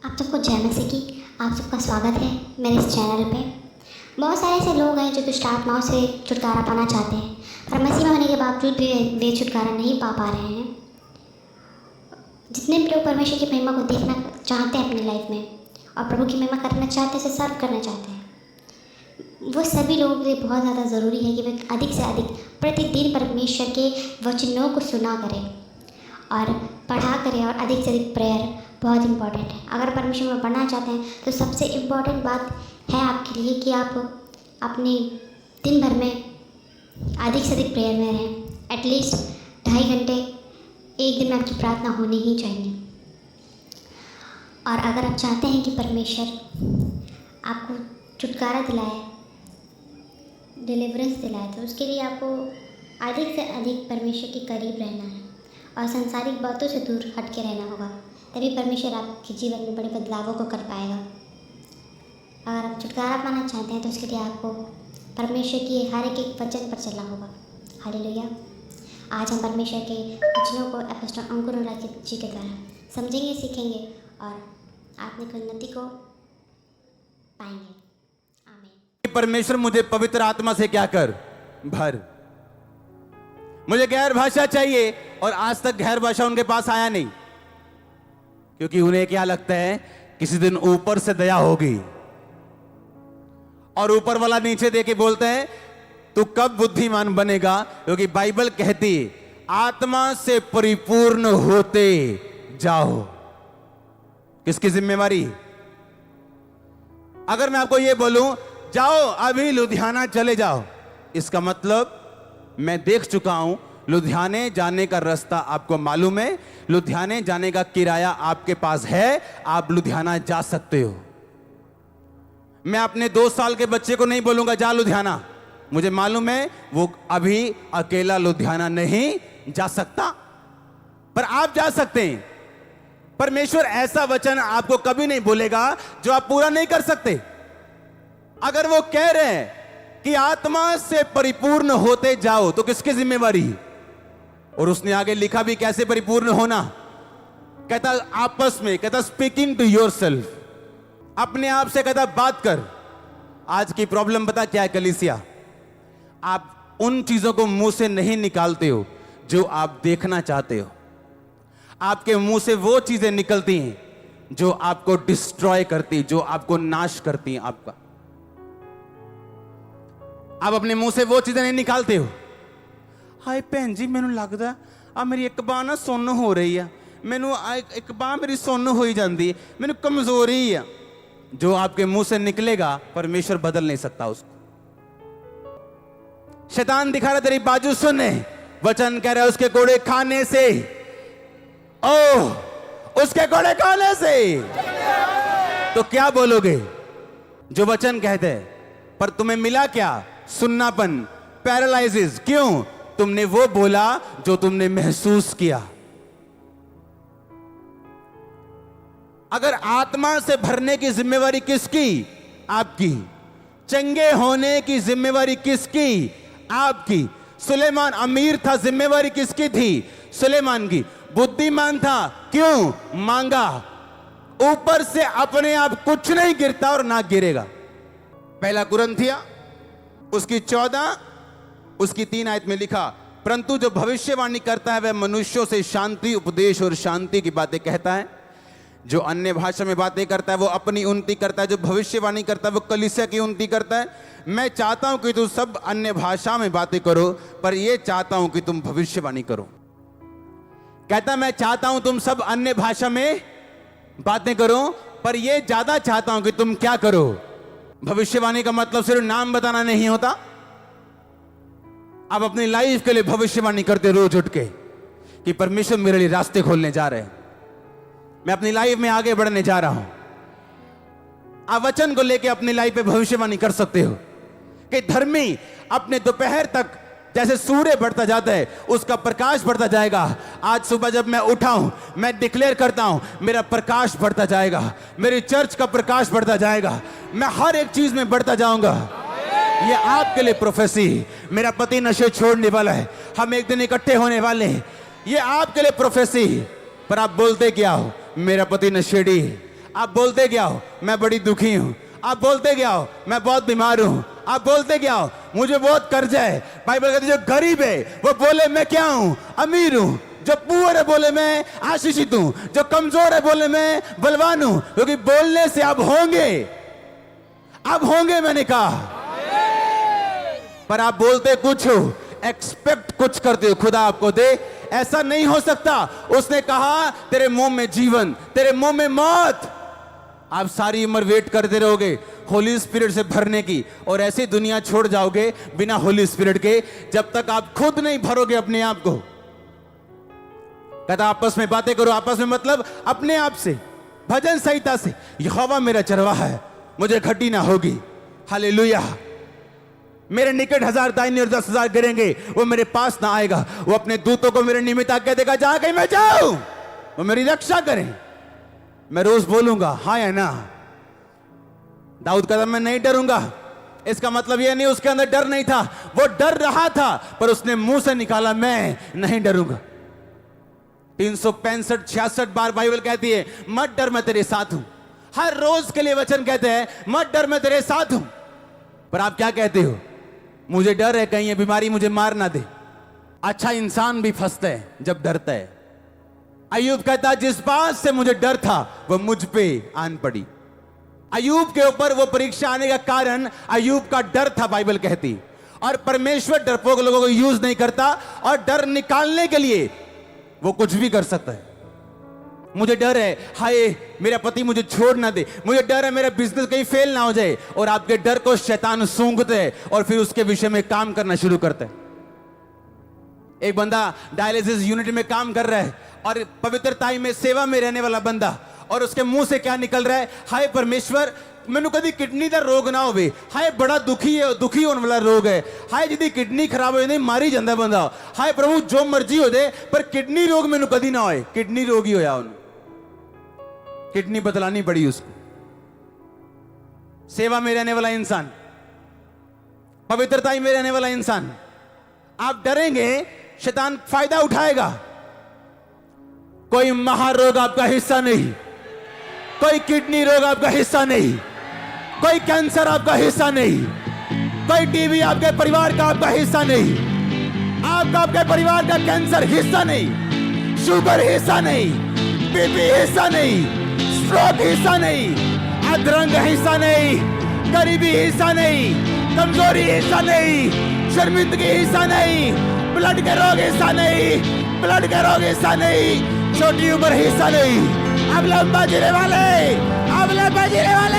आप सबको जय मसीह की। आप सबका स्वागत है मेरे इस चैनल पे। बहुत सारे ऐसे लोग हैं जो दुष्ट आत्माओं से छुटकारा पाना चाहते हैं, पर मसीह में होने के बावजूद भी वे छुटकारा नहीं पा रहे हैं। जितने भी लोग परमेश्वर की महिमा को देखना चाहते हैं अपनी लाइफ में और प्रभु की महिमा करना चाहते हैं, उसे सर्व करना चाहते हैं, वो सभी लोगों के लिए बहुत ज़्यादा ज़रूरी है कि वे अधिक से अधिक प्रतिदिन परमेश्वर के वचनों को सुना करें और पढ़ा करें, और अधिक से अधिक प्रेयर बहुत इंपॉर्टेंट है। अगर परमेश्वर में पढ़ना चाहते हैं तो सबसे इम्पॉर्टेंट बात है आपके लिए कि आप अपने दिन भर में अधिक से अधिक प्रेयर में रहें। एटलीस्ट 2.5 घंटे एक दिन में आपकी प्रार्थना होनी ही चाहिए। और अगर आप चाहते हैं कि परमेश्वर आपको छुटकारा दिलाए, डिलीवरेंस दिलाए, तो उसके लिए आपको अधिक से अधिक परमेश्वर के करीब रहना है और सांसारिक बातों से दूर हट के रहना होगा। तभी परमेश्वर आपके जीवन में बड़े बदलावों को कर पाएगा। अगर आप छुटकारा पाना चाहते हैं तो उसके लिए आपको परमेश्वर की हर एक वचन पर चलना होगा। हालेलुया। आज हम परमेश्वर के वचनों को अपोस्टल अंकुर जी के द्वारा समझेंगे, सीखेंगे और आत्मिक उन्नति को पाएंगे। आमीन। परमेश्वर मुझे पवित्र आत्मा से क्या कर भर। मुझे गैर भाषा चाहिए, और आज तक गैर भाषा उनके पास आया नहीं, क्योंकि उन्हें क्या लगता है किसी दिन ऊपर से दया होगी, और ऊपर वाला नीचे देके बोलते हैं तू कब बुद्धिमान बनेगा, क्योंकि बाइबल कहती है आत्मा से परिपूर्ण होते जाओ। किसकी जिम्मेवारी? अगर मैं आपको यह बोलूं जाओ अभी लुधियाना चले जाओ, इसका मतलब मैं देख चुका हूं लुधियाने जाने का रास्ता आपको मालूम है, लुधियाने जाने का किराया आपके पास है, आप लुधियाना जा सकते हो। मैं अपने 2 साल के बच्चे को नहीं बोलूंगा जा लुधियाना, मुझे मालूम है वो अभी अकेला लुधियाना नहीं जा सकता, पर आप जा सकते हैं। परमेश्वर ऐसा वचन आपको कभी नहीं बोलेगा जो आप पूरा नहीं कर सकते। अगर वो कह रहे हैं कि आत्मा से परिपूर्ण होते जाओ, तो किसकी जिम्मेवारी? और उसने आगे लिखा भी कैसे परिपूर्ण होना, कहता आपस में, कहता स्पीकिंग टू योरसेल्फ, अपने आप से कहता बात कर। आज की प्रॉब्लम पता क्या है कलीसिया? आप उन चीजों को मुंह से नहीं निकालते हो जो आप देखना चाहते हो। आपके मुंह से वो चीजें निकलती हैं जो आपको डिस्ट्रॉय करती, जो आपको नाश करती हैं। आप अपने मुंह से वो चीजें नहीं निकालते हो। हाय भैन जी मैनू लगदा आ मेरी एक बांह ना सुन्न हो रही है, मैनू एक बांह मेरी सुन्न हो ही जाती है, मैनू कमजोरी है। जो आपके मुंह से निकलेगा परमेश्वर बदल नहीं सकता उसको। शैतान दिखा रहा तेरी बाजू सुने, वचन कह रहा है उसके कोड़े खाने से, ओह उसके कोड़े खाने से। तो क्या बोलोगे जो वचन कहते हैं? पर तुम्हें मिला क्या? सुन्नापन, पैरालाइसिस। क्यों? तुमने वो बोला जो तुमने महसूस किया। अगर आत्मा से भरने की जिम्मेवारी किसकी? आपकी। चंगे होने की जिम्मेवारी किसकी? आपकी। सुलेमान अमीर था, जिम्मेवारी किसकी थी? सुलेमान की। बुद्धिमान था, क्यों? मांगा। ऊपर से अपने आप कुछ नहीं गिरता और ना गिरेगा। पहला कुरिन्थिया उसकी 14 उसकी 3 आयत में लिखा, परंतु जो भविष्यवाणी करता है वह मनुष्यों से शांति, उपदेश और शांति की बातें कहता है। जो अन्य भाषा में बातें करता है वो अपनी उन्नति करता है, जो भविष्यवाणी करता है वो कलीसिया की उन्नति करता है। मैं चाहता हूं कि तुम सब अन्य भाषा में बातें करो, पर यह चाहता हूं कि तुम भविष्यवाणी करो। कहता मैं चाहता हूं तुम सब अन्य भाषा में बातें करो, पर यह ज्यादा चाहता हूं कि तुम क्या करो? भविष्यवाणी का मतलब सिर्फ नाम बताना नहीं होता। आप अपनी लाइफ के लिए भविष्यवाणी करते रोज उठ के कि परमेश्वर मेरे लिए रास्ते खोलने जा रहे हैं, मैं अपनी लाइफ में आगे बढ़ने जा रहा हूं। आप वचन को लेके अपनी लाइफ पे भविष्यवाणी कर सकते हो कि धर्मी अपने दोपहर तक जैसे सूर्य बढ़ता जाता है उसका प्रकाश बढ़ता जाएगा। आज सुबह जब मैं उठा हूं, मैं डिक्लेयर करता हूं मेरा प्रकाश बढ़ता जाएगा, मेरी चर्च का प्रकाश बढ़ता जाएगा, मैं हर एक चीज में बढ़ता जाऊंगा। ये आपके लिए प्रोफेसी। मेरा पति नशे छोड़ने वाला है, हम एक दिन इकट्ठे होने वाले हैं, ये आपके लिए प्रोफेसी। पर आप बोलते क्या हो? मेरा पति नशेड़ी। आप बोलते क्या हो, मैं बड़ी दुखी हूं। आप बोलते क्या हो, मैं बहुत बीमार हूं। आप बोलते क्या हो, मुझे बहुत कर्जा है। बाइबल कहती है जो गरीब है वो बोले मैं क्या हूं, अमीर हूं। जो पुअर है बोले मैं आशीषित हूं। जो कमजोर है बोले मैं बलवान हूं। क्योंकि बोलने से आप होंगे, आप होंगे, मैंने कहा। पर आप बोलते कुछ हो, एक्सपेक्ट कुछ करते हो खुदा आपको दे। ऐसा नहीं हो सकता। उसने कहा तेरे मुंह में जीवन, तेरे मुंह में मौत। आप सारी उम्र वेट करते रहोगे होली स्पिरिट से भरने की, और ऐसी दुनिया छोड़ जाओगे बिना होली स्पिरिट के, जब तक आप खुद नहीं भरोगे अपने आप को। कहता आपस में बातें करो, आपस में मतलब अपने आप से, भजन संहिता से। यहोवा मेरा चरवाहा है, मुझे घटी ना होगी। हालेलुया। मेरे निकट 1000 दाहिनी और 10,000 गिरेंगे, वो मेरे पास ना आएगा। वो अपने दूतों को मेरे निमित्त आज्ञा देगा, जहां कहीं मैं जाऊं वो मेरी रक्षा करें। मैं रोज बोलूंगा हाँ या ना। दाऊद कहता मैं नहीं डरूंगा। इसका मतलब यह नहीं उसके अंदर डर नहीं था, वो डर रहा था, पर उसने मुंह से निकाला मैं नहीं डरूंगा। 365-66 बार बाइबल कहती है मत डर मैं तेरे साथ हूं। हर रोज के लिए वचन कहते हैं मत डर मैं तेरे साथ हूं। पर आप क्या कहते हो, मुझे डर है कहीं ये बीमारी मुझे मार ना दे। अच्छा इंसान भी फंसता है जब डरता है। अय्यूब कहता जिस बात से मुझे डर था वह मुझ पे आन पड़ी। अय्यूब के ऊपर वो परीक्षा आने का कारण अय्यूब का डर था, बाइबल कहती। और परमेश्वर डरपोक लोगों को यूज नहीं करता, और डर निकालने के लिए वो कुछ भी कर सकता है। मुझे डर है हाय मेरा पति मुझे छोड़ ना दे, मुझे डर है मेरा बिजनेस कहीं फेल ना हो जाए, और आपके डर को शैतान सूंघते है और फिर उसके विषय में काम करना शुरू करते हैं। एक बंदा डायलिसिस यूनिट में काम कर रहा है और पवित्रताई में सेवा में रहने वाला बंदा, और उसके मुंह से क्या निकल रहा है, हाय परमेश्वर मैनू कभी किडनी का रोग ना होवे, हाय बड़ा दुखी होने वाला रोग है, हाय जिदी किडनी खराब हो जाती मारी जाता बंदा, हाय प्रभु जो मर्जी हो जाए पर किडनी रोग मैनू कभी ना होए। किडनी रोग ही होया उन्हें, किडनी बदलानी पड़ी उसको। सेवा में रहने वाला इंसान, पवित्रताई में रहने वाला इंसान, आप डरेंगे शैतान फायदा उठाएगा। कोई महारोग आपका हिस्सा नहीं, कोई किडनी रोग आपका हिस्सा नहीं, कोई कैंसर आपका हिस्सा नहीं, कोई टीबी आपके परिवार का आपका हिस्सा नहीं, आपके परिवार का कैंसर हिस्सा नहीं, शुगर हिस्सा नहीं, बीपी हिस्सा नहीं, स्ट्रोक हिस्सा नहीं, अधरंग हिस्सा नहीं, गरीबी हिस्सा नहीं, कमजोरी हिस्सा नहीं, शर्मिंदगी हिस्सा नहीं, ब्लड के रोग हिस्सा नहीं, ब्लड के रोग हिस्सा नहीं, छोटी उम्र हिस्सा नहीं। अब लंबा जीने वाले, अब लंबा जीने वाले